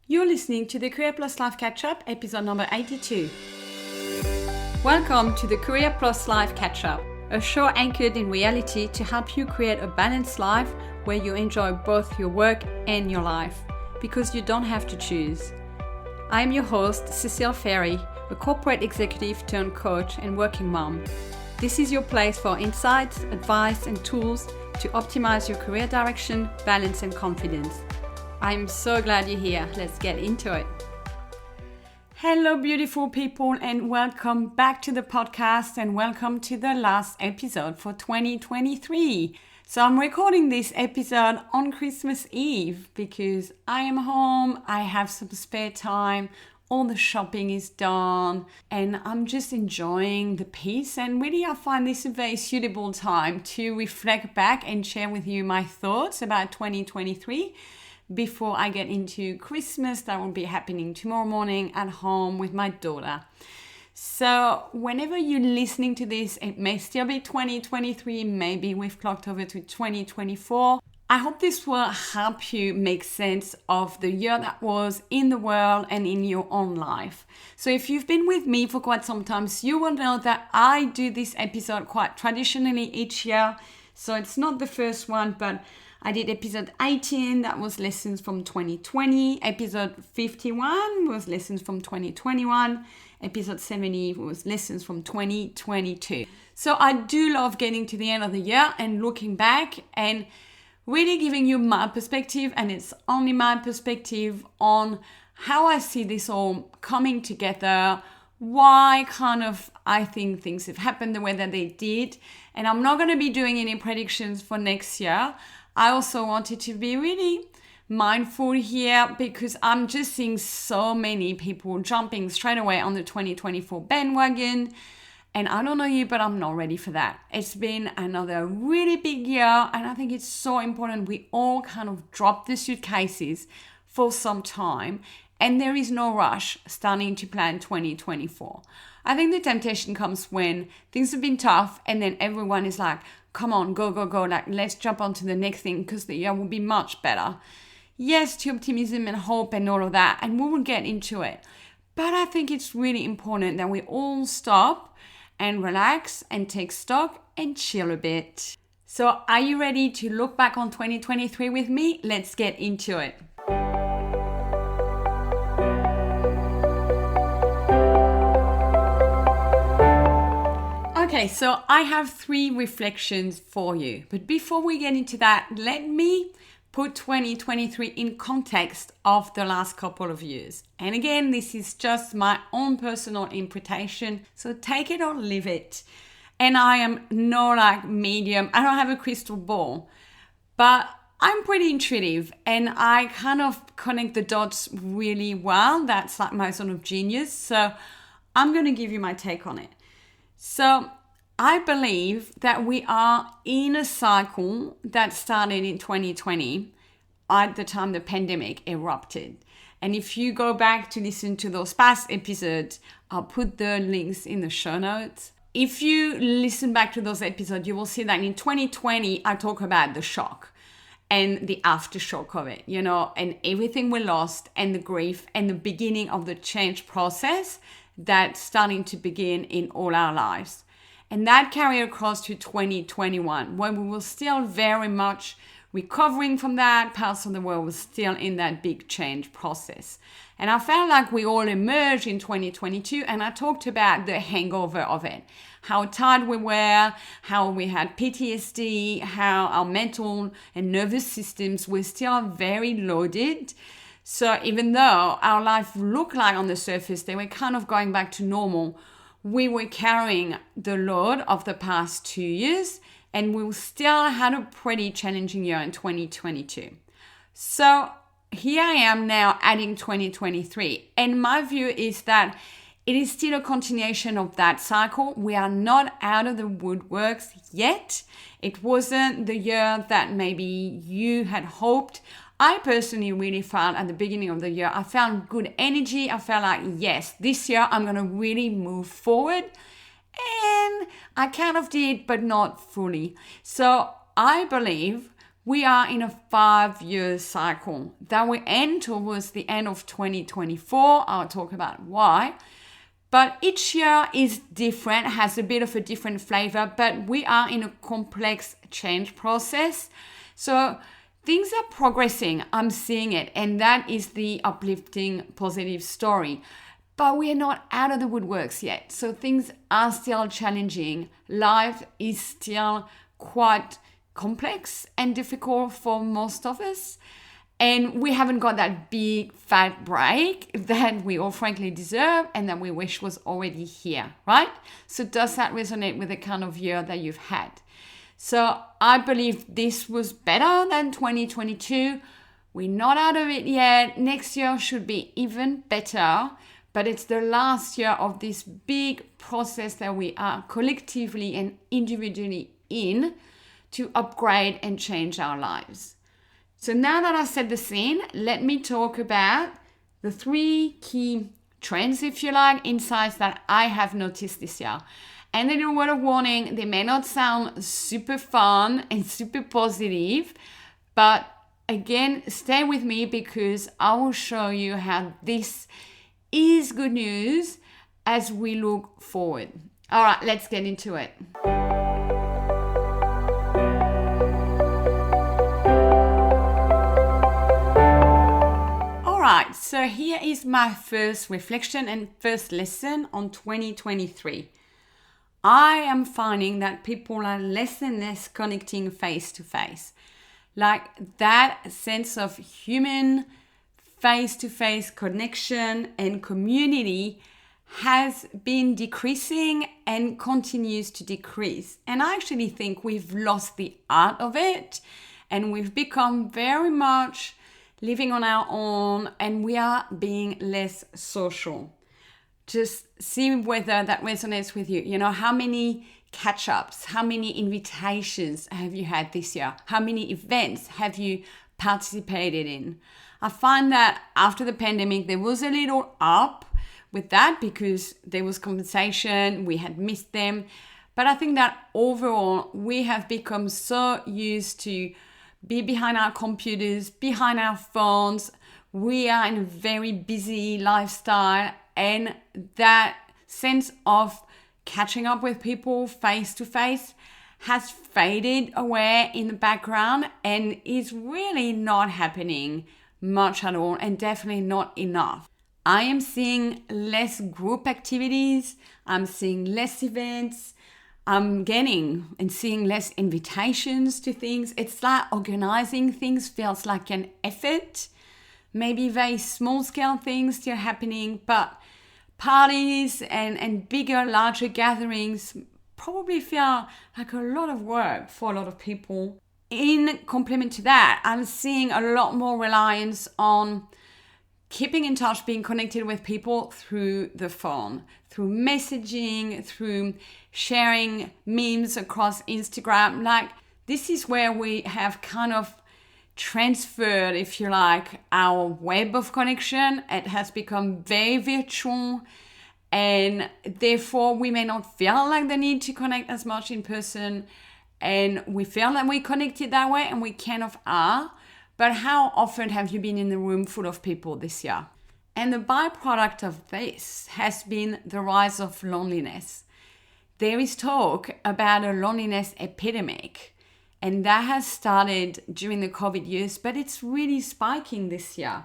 You're listening to the Career Plus Life Catch-Up, episode number 82. Welcome to the Career Plus Life Catch-Up, a show anchored in reality to help you create a balanced life where you enjoy both your work and your life, because you don't have to choose. I'm your host, Cecile Ferry, a corporate executive turned coach and working mom. This is your place for insights, advice, and tools to optimize your career direction, balance, and confidence. I'm so glad you're here. Let's get into it. Hello, beautiful people, and welcome back to the podcast and welcome to the last episode for 2023. So I'm recording this episode on Christmas Eve because I am home, I have some spare time, all the shopping is done, and I'm just enjoying the peace. And really, I find this a very suitable time to reflect back and share with you my thoughts about 2023 before I get into Christmas. That will be happening tomorrow morning at home with my daughter. So whenever you're listening to this, it may still be 2023, maybe we've clocked over to 2024. I hope this will help you make sense of the year that was in the world and in your own life. So if you've been with me for quite some time, you will know that I do this episode quite traditionally each year. So it's not the first one, but I did episode 18, that was lessons from 2020. Episode 51 was lessons from 2021. Episode 70 was lessons from 2022. So I do love getting to the end of the year and looking back and really giving you my perspective, and it's only my perspective on how I see this all coming together, why I think things have happened the way that they did. And I'm not going to be doing any predictions for next year. I also wanted to be really mindful here because I'm just seeing so many people jumping straight away on the 2024 bandwagon. And I don't know you, but I'm not ready for that. It's been another really big year, and I think it's so important we all kind of drop the suitcases for some time, and there is no rush starting to plan 2024. I think the temptation comes when things have been tough and then everyone is like, come on, go, like let's jump on to the next thing because the year will be much better. Yes, to optimism and hope and all of that, and we will get into it. But I think it's really important that we all stop and relax and take stock and chill a bit. So are you ready to look back on 2023 with me? Let's get into it. Okay, so I have 3 reflections for you. But before we get into that, let me put 2023 in context of the last couple of years. And again, this is just my own personal interpretation, so take it or leave it. And I am no medium, I don't have a crystal ball, but I'm pretty intuitive and I kind of connect the dots really well. That's like my sort of genius. So I'm going to give you my take on it. So I believe that we are in a cycle that started in 2020 at the time the pandemic erupted. And if you go back to listen to those past episodes, I'll put the links in the show notes. If you listen back to those episodes, you will see that in 2020, I talk about the shock and the aftershock of it, and everything we lost and the grief and the beginning of the change process that's starting to begin in all our lives. And that carried across to 2021, where we were still very much recovering from that. Parts of the world was still in that big change process. And I felt like we all emerged in 2022, and I talked about the hangover of it. How tired we were, how we had PTSD, how our mental and nervous systems were still very loaded. So even though our life looked like on the surface, they were kind of going back to normal, we were carrying the load of the past 2 years, and we still had a pretty challenging year in 2022. So here I am now adding 2023. And my view is that it is still a continuation of that cycle. We are not out of the woodworks yet. It wasn't the year that maybe you had hoped. I personally really felt at the beginning of the year, I found good energy. I felt like, yes, this year I'm going to really move forward. And I kind of did, but not fully. So I believe We are in a 5-year cycle that will end towards the end of 2024. I'll talk about why. But each year is different, has a bit of a different flavor, but we are in a complex change process. So things are progressing. I'm seeing it. And that is the uplifting, positive story. But we are not out of the woodworks yet. So things are still challenging. Life is still quite complex and difficult for most of us. And we haven't got that big fat break that we all frankly deserve and that we wish was already here, right? So does that resonate with the kind of year that you've had? So I believe this was better than 2022. We're not out of it yet. Next year should be even better. But it's the last year of this big process that we are collectively and individually in to upgrade and change our lives. So now that I've set the scene, let me talk about the 3 key trends, if you like, insights that I have noticed this year. And a little word of warning, they may not sound super fun and super positive, but again, stay with me because I will show you how this is good news as we look forward. All right, let's get into it. All right, so here is my first reflection and first lesson on 2023. I am finding that people are less and less connecting face to face. Like that sense of human face-to-face connection and community has been decreasing and continues to decrease. And I actually think we've lost the art of it and we've become very much living on our own and we are being less social. Just see whether that resonates with you. You know, how many catch-ups, how many invitations have you had this year? How many events have you participated in? I find that after the pandemic, there was a little up with that because there was compensation, we had missed them. But I think that overall, we have become so used to be behind our computers, behind our phones. We are in a very busy lifestyle and that sense of catching up with people face to face has faded away in the background and is really not happening much at all and definitely not enough. I am seeing less group activities. I'm seeing less events. I'm getting and seeing less invitations to things. It's like organizing things feels like an effort. Maybe very small scale things still happening, but parties and bigger, larger gatherings probably feel like a lot of work for a lot of people. In complement to that, I'm seeing a lot more reliance on keeping in touch, being connected with people through the phone, through messaging, through sharing memes across Instagram. Like, this is where we have kind of transferred, if you like, our web of connection. It has become very virtual and therefore we may not feel like the need to connect as much in person. And we feel that we're connected that way and we kind of are. But how often have you been in a room full of people this year? And the byproduct of this has been the rise of loneliness. There is talk about a loneliness epidemic. And that has started during the COVID years, but it's really spiking this year.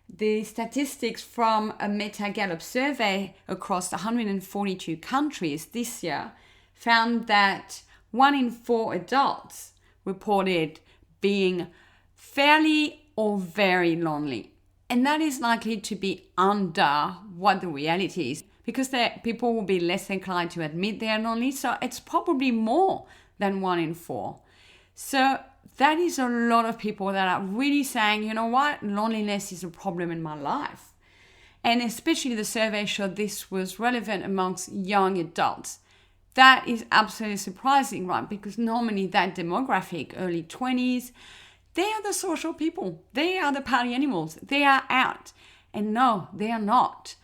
The statistics from a Meta-Gallup survey across 142 countries this year found that 1 in 4 adults reported being fairly or very lonely. And that is likely to be under what the reality is because people will be less inclined to admit they're lonely. So it's probably more than 1 in 4. So that is a lot of people that are really saying, you know what, loneliness is a problem in my life. And especially the survey showed this was relevant amongst young adults. That is absolutely surprising, right? Because normally that demographic, early 20s, they are the social people. They are the party animals. They are out. And no, they are not.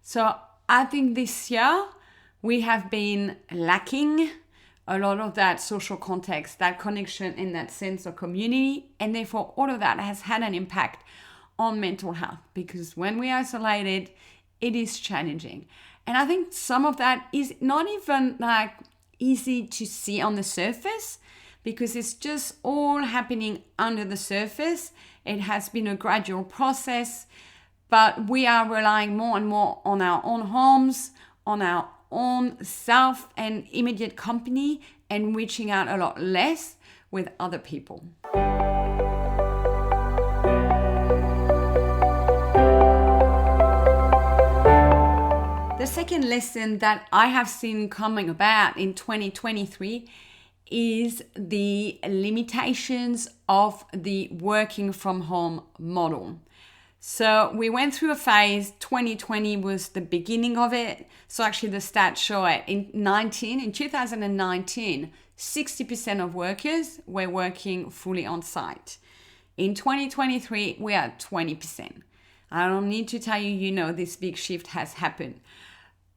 So I think this year we have been lacking a lot of that social context, that connection, and that sense of community. And therefore, all of that has had an impact on mental health, because when we are isolated, it is challenging. And I think some of that is not even like easy to see on the surface, because it's just all happening under the surface. It has been a gradual process, but we are relying more and more on our own homes, on our own self and immediate company, and reaching out a lot less with other people. The second lesson that I have seen coming about in 2023 is the limitations of the working from home model. So we went through a phase. 2020 was the beginning of it. So actually the stats show it. In 2019, 60% of workers were working fully on site. In 2023, we are at 20%. I don't need to tell you, this big shift has happened.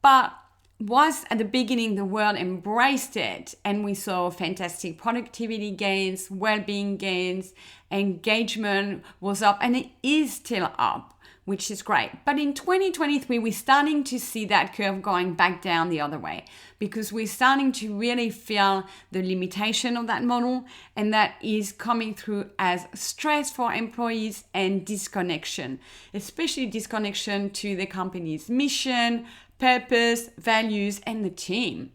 But was at the beginning, the world embraced it, and we saw fantastic productivity gains, well-being gains, engagement was up, and it is still up, which is great. But in 2023, we're starting to see that curve going back down the other way, because we're starting to really feel the limitation of that model, and that is coming through as stress for employees and disconnection, especially disconnection to the company's mission, purpose, values, and the team.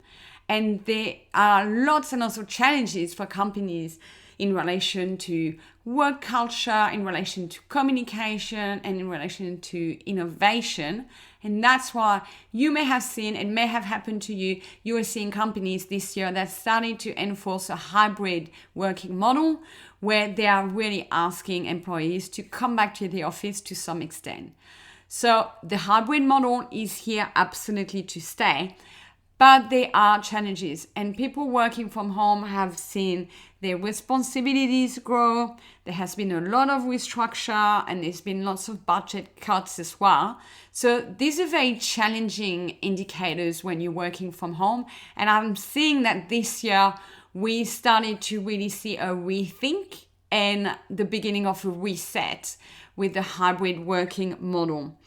And there are lots and lots of challenges for companies in relation to work culture, in relation to communication, and in relation to innovation. And that's why you may have seen, it may have happened to you, you are seeing companies this year that started to enforce a hybrid working model where they are really asking employees to come back to the office to some extent. So the hybrid model is here absolutely to stay, but there are challenges, and people working from home have seen their responsibilities grow. There has been a lot of restructure, and there's been lots of budget cuts as well. So these are very challenging indicators when you're working from home. And I'm seeing that this year we started to really see a rethink and the beginning of a reset with the hybrid working model.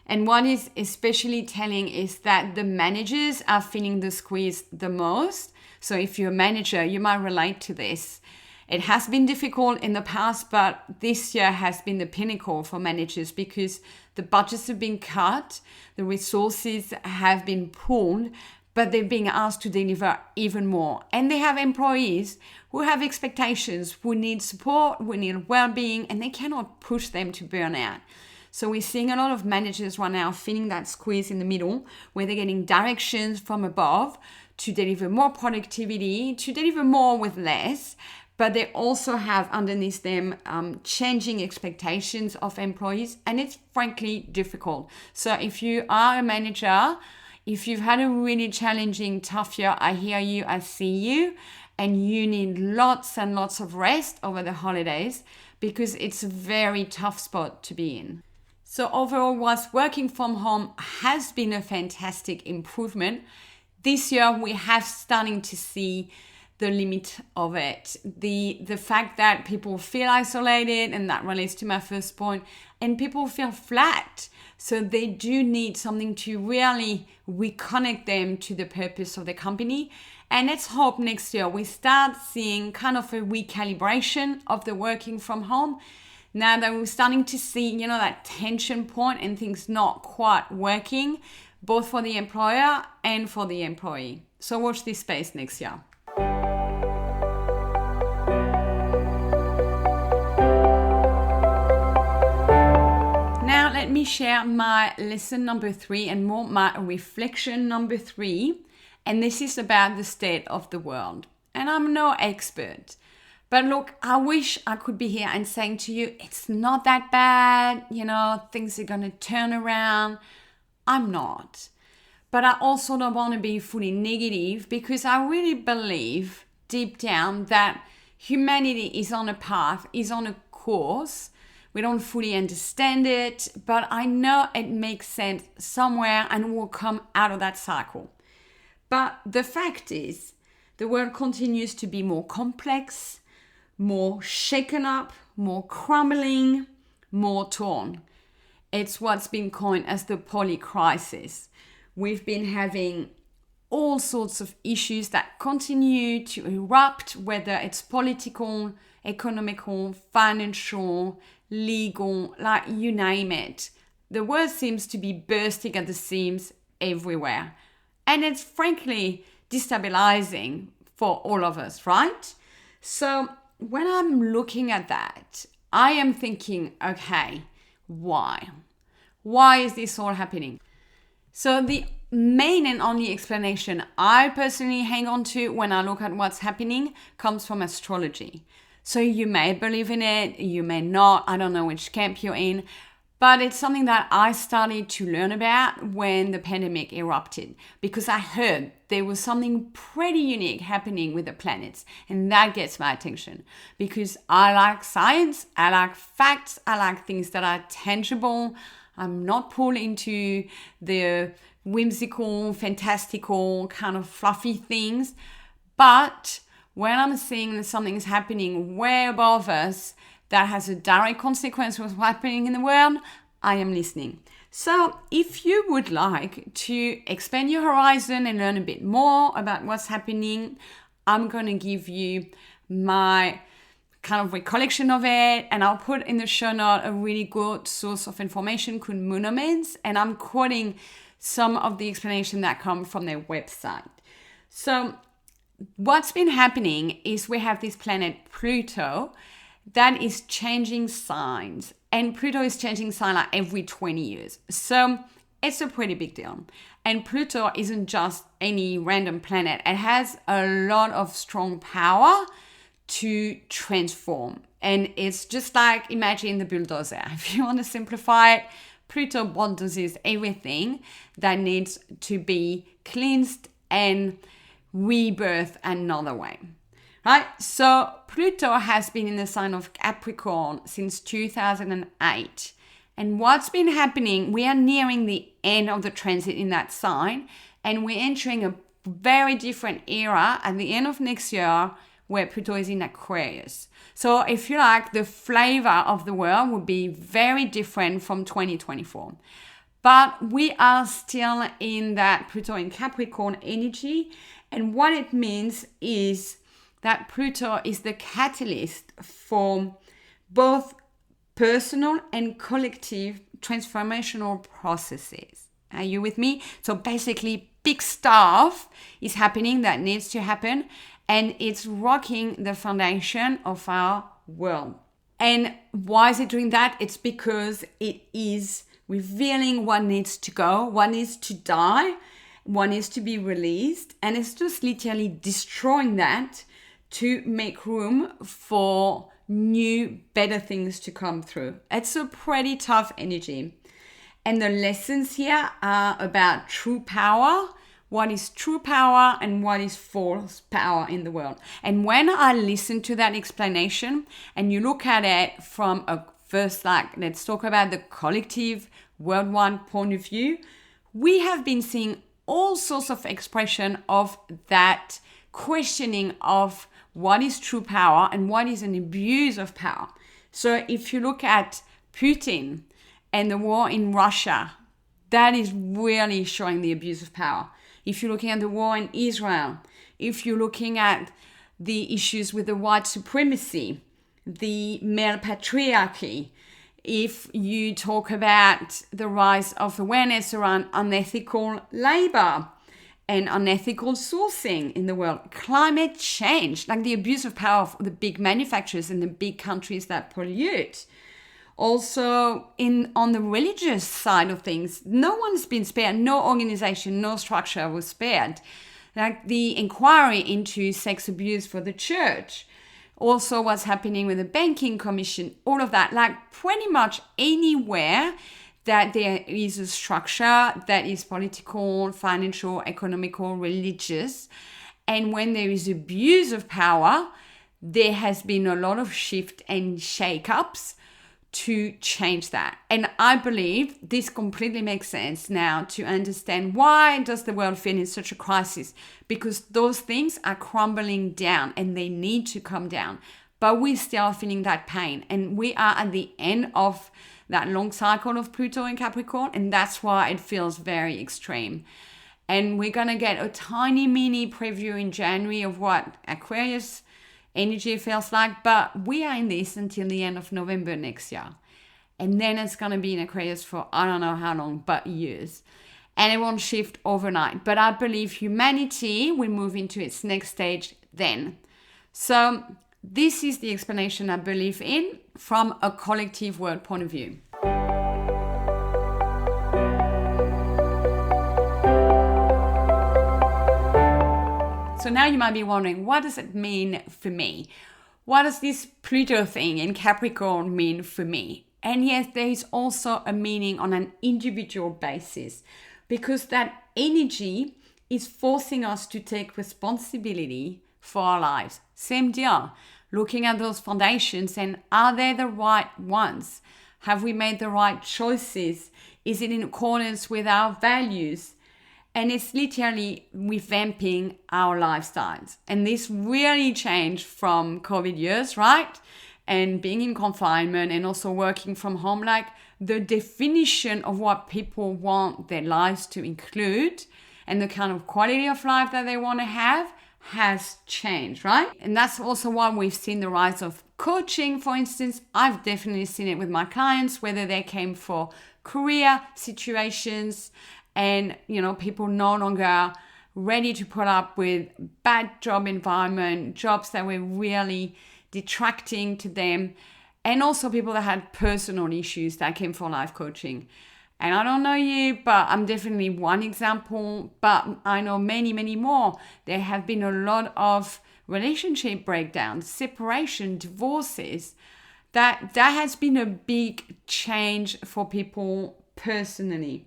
And what is especially telling is that the managers are feeling the squeeze the most. So if you're a manager, you might relate to this. It has been difficult in the past, but this year has been the pinnacle for managers, because the budgets have been cut, the resources have been pulled, but they're being asked to deliver even more. And they have employees who have expectations, who need support, who need well-being, and they cannot push them to burnout. So we're seeing a lot of managers right now feeling that squeeze in the middle, where they're getting directions from above to deliver more productivity, to deliver more with less, but they also have underneath them changing expectations of employees, and it's frankly difficult. So if you are a manager, if you've had a really challenging, tough year, I hear you, I see you, and you need lots and lots of rest over the holidays, because it's a very tough spot to be in. So overall, whilst working from home has been a fantastic improvement, this year we have starting to see the limit of it. The fact that people feel isolated, and that relates to my first point, and people feel flat. So they do need something to really reconnect them to the purpose of the company. And let's hope next year we start seeing kind of a recalibration of the working from home. Now that we're starting to see, that tension point and things not quite working, both for the employer and for the employee. So watch this space next year. Now let me share my lesson number 3, and more my reflection number 3. And this is about the state of the world. And I'm no expert. But look, I wish I could be here and saying to you, it's not that bad, things are going to turn around. I'm not. But I also don't want to be fully negative, because I really believe deep down that humanity is on a path, is on a course. We don't fully understand it, but I know it makes sense somewhere, and we'll come out of that cycle. But the fact is the world continues to be more complex, more shaken up, more crumbling, more torn. It's what's been coined as the polycrisis. We've been having all sorts of issues that continue to erupt, whether it's political, economical, financial, legal, like you name it. The world seems to be bursting at the seams everywhere. And it's frankly destabilizing for all of us, right? So when I'm looking at that, I am thinking, okay, why? Why is this all happening? So the main and only explanation I personally hang on to when I look at what's happening comes from astrology. So you may believe in it, you may not, I don't know which camp you're in, but it's something that I started to learn about when the pandemic erupted because I heard there was something pretty unique happening with the planets, and that gets my attention because I like science, I like facts, I like things that are tangible. I'm not pulled into the whimsical, fantastical, kind of fluffy things, but when I'm seeing that something's happening way above us that has a direct consequence of what's happening in the world, I am listening. So if you would like to expand your horizon and learn a bit more about what's happening, I'm going to give you my kind of recollection of it, and I'll put in the show note a really good source of information called Monomeds, and I'm quoting some of the explanation that come from their website. So what's been happening is we have this planet Pluto that is changing signs, and Pluto is changing sign like every 20 years. So it's a pretty big deal. And Pluto isn't just any random planet. It has a lot of strong power to transform. And it's just like, imagine the bulldozer. If you want to simplify it, Pluto bulldozes everything that needs to be cleansed and rebirth another way. Right? So Pluto has been in the sign of Capricorn since 2008. And what's been happening, we are nearing the end of the transit in that sign, and we're entering a very different era at the end of next year where Pluto is in Aquarius. So if you like, the flavor of the world will be very different from 2024. But we are still in that Pluto in Capricorn energy. And what it means is that Pluto is the catalyst for both personal and collective transformational processes. Are you with me? So basically, big stuff is happening that needs to happen, and it's rocking the foundation of our world. And why is it doing that? It's because it is revealing what needs to go, what needs to die, what needs to be released, and it's just literally destroying that to make room for new, better things to come through. It's a pretty tough energy. And the lessons here are about true power, what is true power and what is false power in the world. And when I listen to that explanation and you look at it from a first, like, let's talk about the collective worldwide point of view, we have been seeing all sorts of expression of that questioning of what is true power and what is an abuse of power. So if you look at Putin and the war in Russia, that is really showing the abuse of power. If you're looking at the war in Israel, if you're looking at the issues with the white supremacy, the male patriarchy, if you talk about the rise of awareness around unethical labor and unethical sourcing in the world, climate change, like the abuse of power of the big manufacturers and the big countries that pollute. Also, on the religious side of things, no one's been spared, no organization, no structure was spared. Like the inquiry into sex abuse for the church, also what's happening with the banking commission, all of that, like pretty much anywhere that there is a structure that is political, financial, economical, religious. And when there is abuse of power, there has been a lot of shift and shake-ups to change that. And I believe this completely makes sense now to understand why does the world feel in such a crisis? Because those things are crumbling down and they need to come down. But we're still feeling that pain. And we are at the end of that long cycle of Pluto in Capricorn. And that's why it feels very extreme. And we're going to get a tiny mini preview in January of what Aquarius energy feels like, but we are in this until the end of November next year. And then it's going to be in Aquarius for I don't know how long, but years. And it won't shift overnight. But I believe humanity will move into its next stage then. So this is the explanation I believe in from a collective world point of view. So now you might be wondering, what does it mean for me? What does this Pluto thing in Capricorn mean for me? And yes, there is also a meaning on an individual basis, because that energy is forcing us to take responsibility for our lives. Same deal, looking at those foundations and are they the right ones? Have we made the right choices? Is it in accordance with our values? And it's literally revamping our lifestyles. And this really changed from COVID years, right? And being in confinement and also working from home, like the definition of what people want their lives to include and the kind of quality of life that they want to have has changed, right? And that's also why we've seen the rise of coaching, for instance. I've definitely seen it with my clients, whether they came for career situations, and, people no longer ready to put up with bad job environment, jobs that were really detracting to them. And also people that had personal issues that came for life coaching. And I don't know you, but I'm definitely one example. But I know many, many more. There have been a lot of relationship breakdowns, separation, divorces. That has been a big change for people personally.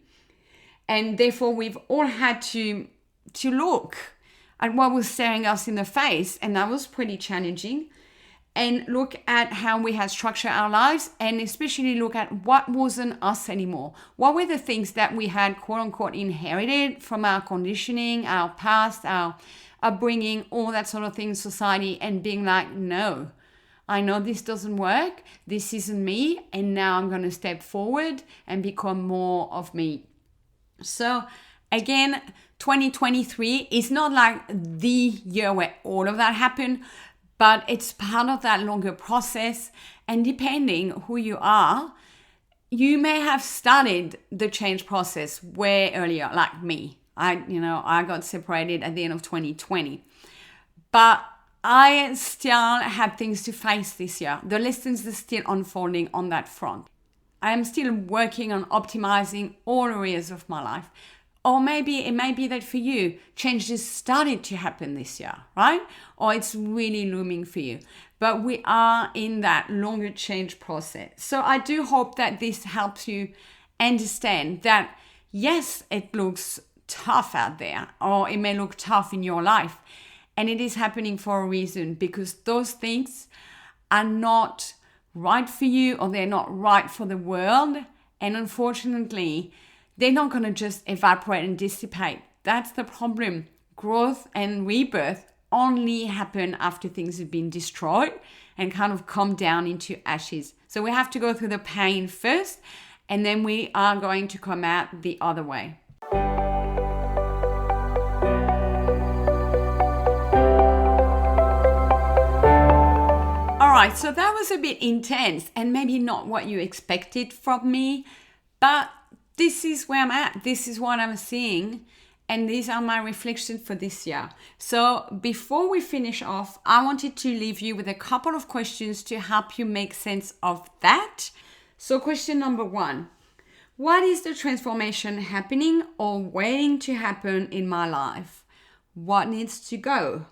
And therefore, we've all had to look at what was staring us in the face. And that was pretty challenging. And look at how we had structured our lives, and especially look at what wasn't us anymore. What were the things that we had, quote unquote, inherited from our conditioning, our past, our upbringing, all that sort of thing in society, and being like, no, I know this doesn't work. This isn't me. And now I'm going to step forward and become more of me. So again, 2023 is not like the year where all of that happened, but it's part of that longer process. And depending who you are, you may have started the change process way earlier, like me. I got separated at the end of 2020, but I still have things to face this year. The lessons are still unfolding on that front. I am still working on optimizing all areas of my life. Or maybe it may be that for you, change just started to happen this year, right? Or it's really looming for you. But we are in that longer change process. So I do hope that this helps you understand that, yes, it looks tough out there, or it may look tough in your life. And it is happening for a reason, because those things are not right for you, or they're not right for the world. And unfortunately, they're not going to just evaporate and dissipate. That's the problem. Growth and rebirth only happen after things have been destroyed and kind of come down into ashes. So we have to go through the pain first, and then we are going to come out the other way. All right, so that was a bit intense and maybe not what you expected from me, but this is where I'm at. This is what I'm seeing, and these are my reflections for this year. So before we finish off, I wanted to leave you with a couple of questions to help you make sense of that. So question number 1, what is the transformation happening or waiting to happen in my life? What needs to go?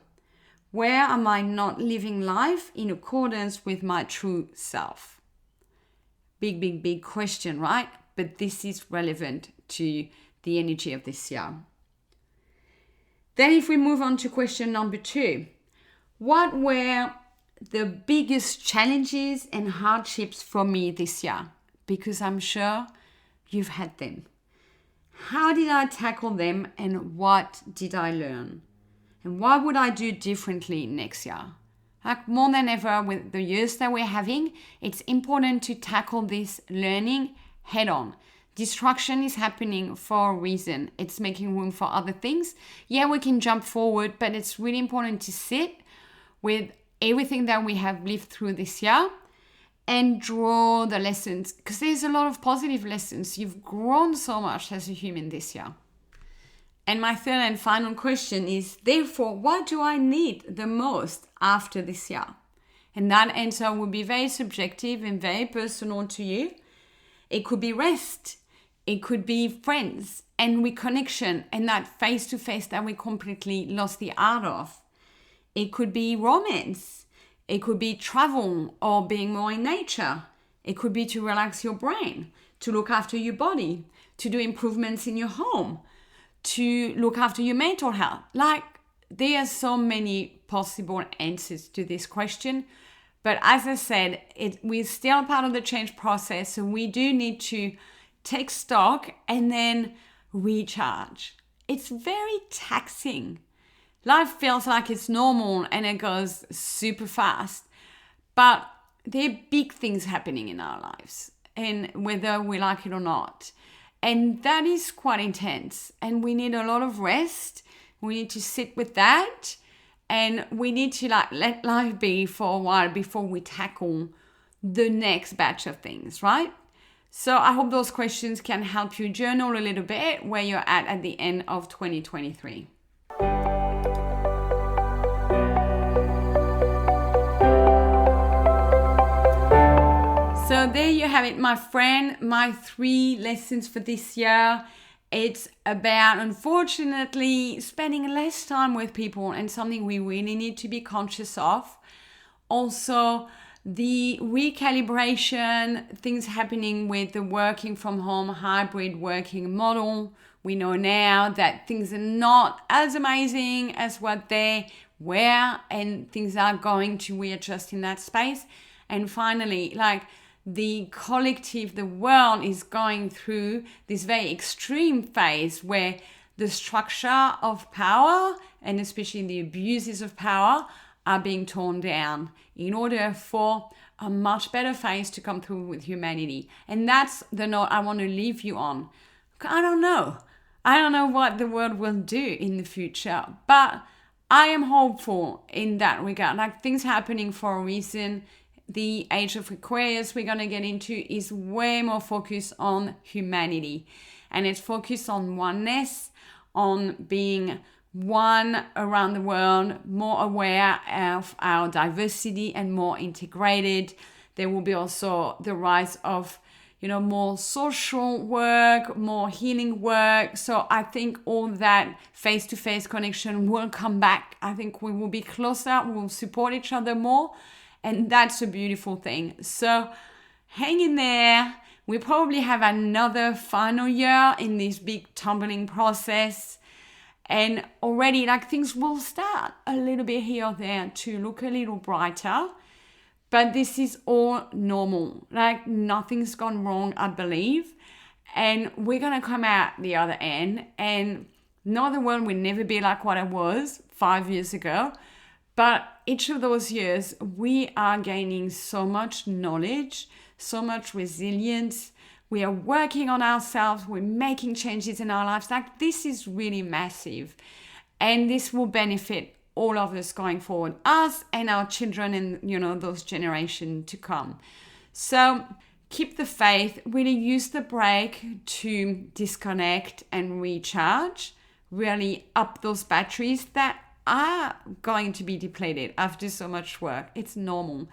Where am I not living life in accordance with my true self? Big, big, big question, right? But this is relevant to the energy of this year. Then if we move on to question number 2, what were the biggest challenges and hardships for me this year? Because I'm sure you've had them. How did I tackle them and what did I learn? And what would I do differently next year? Like more than ever with the years that we're having, it's important to tackle this learning head on. Distraction is happening for a reason. It's making room for other things. Yeah, we can jump forward, but it's really important to sit with everything that we have lived through this year and draw the lessons, because there's a lot of positive lessons. You've grown so much as a human this year. And my third and final question is, therefore, what do I need the most after this year? And that answer will be very subjective and very personal to you. It could be rest. It could be friends and reconnection and that face-to-face that we completely lost the art of. It could be romance. It could be travel or being more in nature. It could be to relax your brain, to look after your body, to do improvements in your home, to look after your mental health. Like, there are so many possible answers to this question. But as I said, we're still part of the change process. So we do need to take stock and then recharge. It's very taxing. Life feels like it's normal and it goes super fast. But there are big things happening in our lives, and whether we like it or not. And that is quite intense. And we need a lot of rest. We need to sit with that. And we need to let life be for a while before we tackle the next batch of things, right? So I hope those questions can help you journal a little bit where you're at the end of 2023. So there you have it, my friend, my 3 lessons for this year. It's about, unfortunately, spending less time with people, and something we really need to be conscious of. Also, the recalibration, things happening with the working from home, hybrid working model. We know now that things are not as amazing as what they were, and things are going to readjust in that space. And finally, the collective, the world is going through this very extreme phase where the structure of power, and especially the abuses of power, are being torn down in order for a much better phase to come through with humanity. And that's the note I want to leave you on. I don't know what the world will do in the future, but I am hopeful in that regard. Things happening for a reason. The age of Aquarius we're going to get into is way more focused on humanity. And it's focused on oneness, on being one around the world, more aware of our diversity and more integrated. There will be also the rise of, more social work, more healing work. So I think all that face-to-face connection will come back. I think we will be closer, we will support each other more. And that's a beautiful thing. So hang in there. We probably have another final year in this big tumbling process. And already things will start a little bit here or there to look a little brighter. But this is all normal. Nothing's gone wrong, I believe. And we're going to come out the other end. And not the world will never be like what it was 5 years ago. But each of those years, we are gaining so much knowledge, so much resilience. We are working on ourselves. We're making changes in our lives. This is really massive. And this will benefit all of us going forward, us and our children and, those generations to come. So keep the faith, really use the break to disconnect and recharge, really up those batteries that are going to be depleted after so much work. It's normal.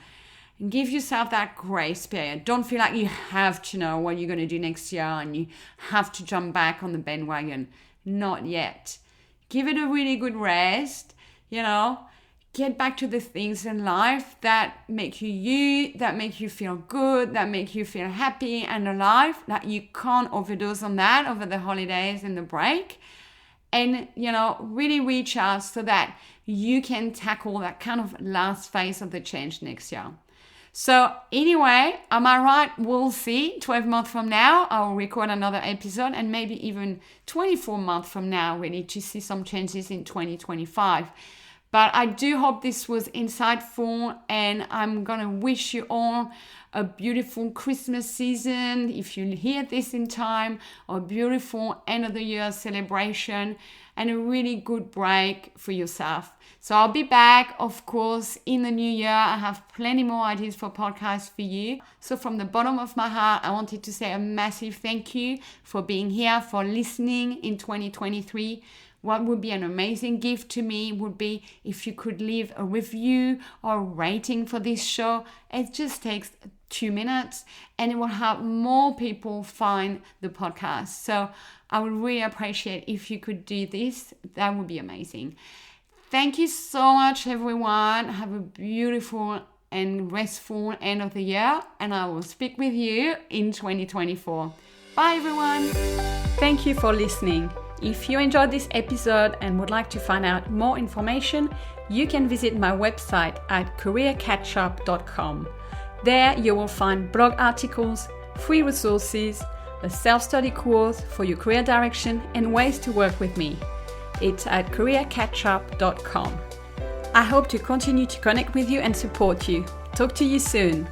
And give yourself that grace period. Don't feel like you have to know what you're going to do next year and you have to jump back on the bandwagon. Not yet. Give it a really good rest. Get back to the things in life that make you, that make you feel good, that make you feel happy and alive. You can't overdose on that over the holidays and the break. and, really reach out so that you can tackle that kind of last phase of the change next year. So anyway, am I right? We'll see. 12 months from now, I'll record another episode, and maybe even 24 months from now, really, to see some changes in 2025. But I do hope this was insightful, and I'm going to wish you all a beautiful Christmas season, if you hear this in time, or a beautiful end of the year celebration, and a really good break for yourself. So I'll be back, of course, in the new year. I have plenty more ideas for podcasts for you. So from the bottom of my heart, I wanted to say a massive thank you for being here, for listening in 2023. What would be an amazing gift to me would be if you could leave a review or a rating for this show. It just takes 2 minutes, and it will help more people find the podcast. So I would really appreciate if you could do this. That would be amazing. Thank you so much, everyone. Have a beautiful and restful end of the year, and I will speak with you in 2024. Bye, everyone. Thank you for listening. If you enjoyed this episode and would like to find out more information, you can visit my website at careercatchup.com. There you will find blog articles, free resources, a self-study course for your career direction, and ways to work with me. It's at careercatchup.com. I hope to continue to connect with you and support you. Talk to you soon.